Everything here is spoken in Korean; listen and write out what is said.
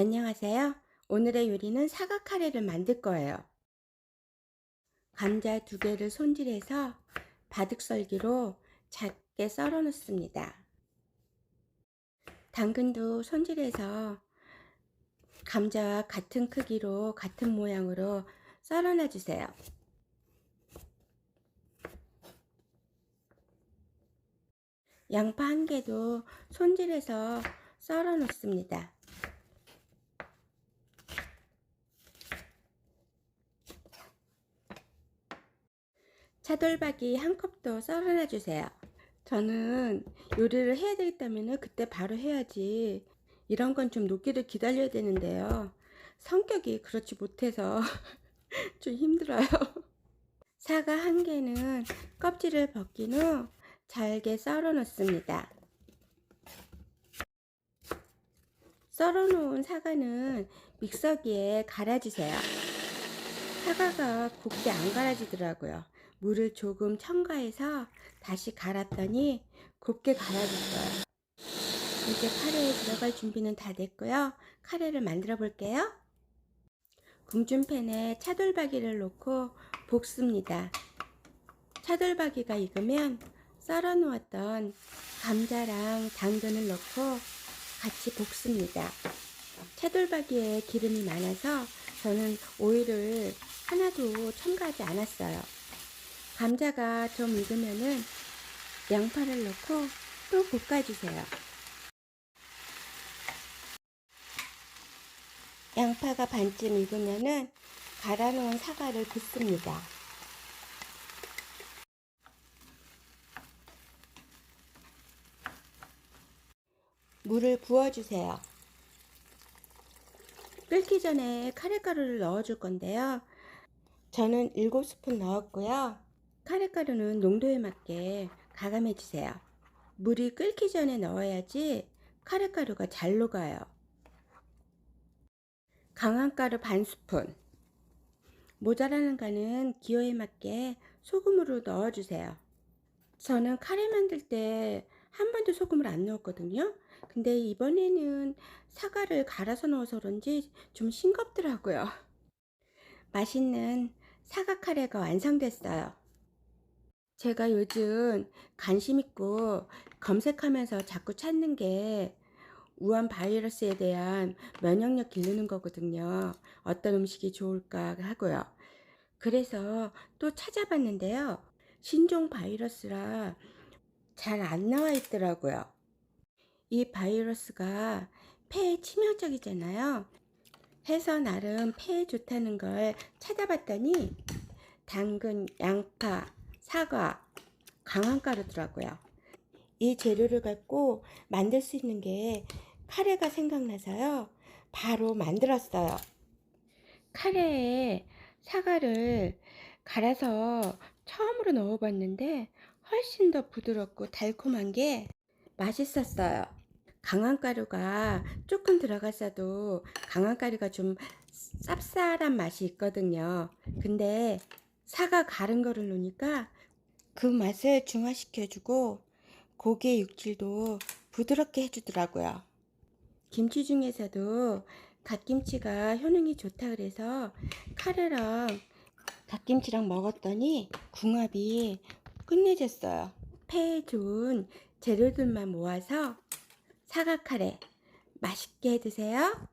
안녕하세요. 오늘의 요리는 사과 카레를 만들 거예요. 감자 2개를 손질해서 바둑썰기로 작게 썰어 놓습니다. 당근도 손질해서 감자와 같은 크기로 같은 모양으로 썰어 놔 주세요. 양파 1개도 손질해서 썰어 놓습니다. 차돌박이 1컵도 썰어 놔 주세요. 저는 요리를 해야 되기 때문에 그때 바로 해야지 이런 건 좀 녹기를 기다려야 되는데요. 성격이 그렇지 못해서 좀 힘들어요. 사과 1개는 껍질을 벗긴 후 잘게 썰어 놓습니다. 썰어 놓은 사과는 믹서기에 갈아주세요. 사과가 곱게 안 갈아지더라고요. 물을 조금 첨가해서 다시 갈았더니 곱게 갈아졌어요. 이제 카레에 들어갈 준비는 다 됐고요. 카레를 만들어 볼게요. 궁중팬에 차돌박이를 넣고 볶습니다. 차돌박이가 익으면 썰어 놓았던 감자랑 당근을 넣고 같이 볶습니다. 차돌박이에 기름이 많아서 저는 오일을 하나도 첨가하지 않았어요. 감자가 좀 익으면은 양파를 넣고 또 볶아주세요. 양파가 반쯤 익으면은 갈아 놓은 사과를 붓습니다. 물을 부어주세요. 끓기 전에 카레가루를 넣어줄 건데요. 저는 7스푼 넣었고요. 카레가루는 농도에 맞게 가감해 주세요. 물이 끓기 전에 넣어야지 카레가루가 잘 녹아요. 강황가루 반 스푼, 모자라는 거는 기호에 맞게 소금으로 넣어주세요. 저는 카레 만들 때 한 번도 소금을 안 넣었거든요. 근데 이번에는 사과를 갈아서 넣어서 그런지 좀 싱겁더라고요. 맛있는 사과 카레가 완성됐어요. 제가 요즘 관심 있고 검색하면서 자꾸 찾는 게 우한 바이러스에 대한 면역력 기르는 거거든요. 어떤 음식이 좋을까 하고요. 그래서 또 찾아봤는데요. 신종 바이러스라 잘 안 나와 있더라고요. 이 바이러스가 폐에 치명적이잖아요. 해서 나름 폐에 좋다는 걸 찾아봤더니 당근, 양파, 사과, 강황가루더라고요. 이 재료를 갖고 만들 수 있는 게 카레가 생각나서요. 바로 만들었어요. 카레에 사과를 갈아서 처음으로 넣어봤는데 훨씬 더 부드럽고 달콤한 게 맛있었어요. 강황가루가 조금 들어갔어도 강황가루가 좀 쌉쌀한 맛이 있거든요. 근데 사과 갈은 거를 넣으니까 그 맛을 중화시켜주고 고기의 육질도 부드럽게 해주더라고요. 김치 중에서도 갓김치가 효능이 좋다 그래서 카레랑 갓김치랑 먹었더니 궁합이 끝내줬어요. 폐에 좋은 재료들만 모아서 사과 카레 맛있게 드세요.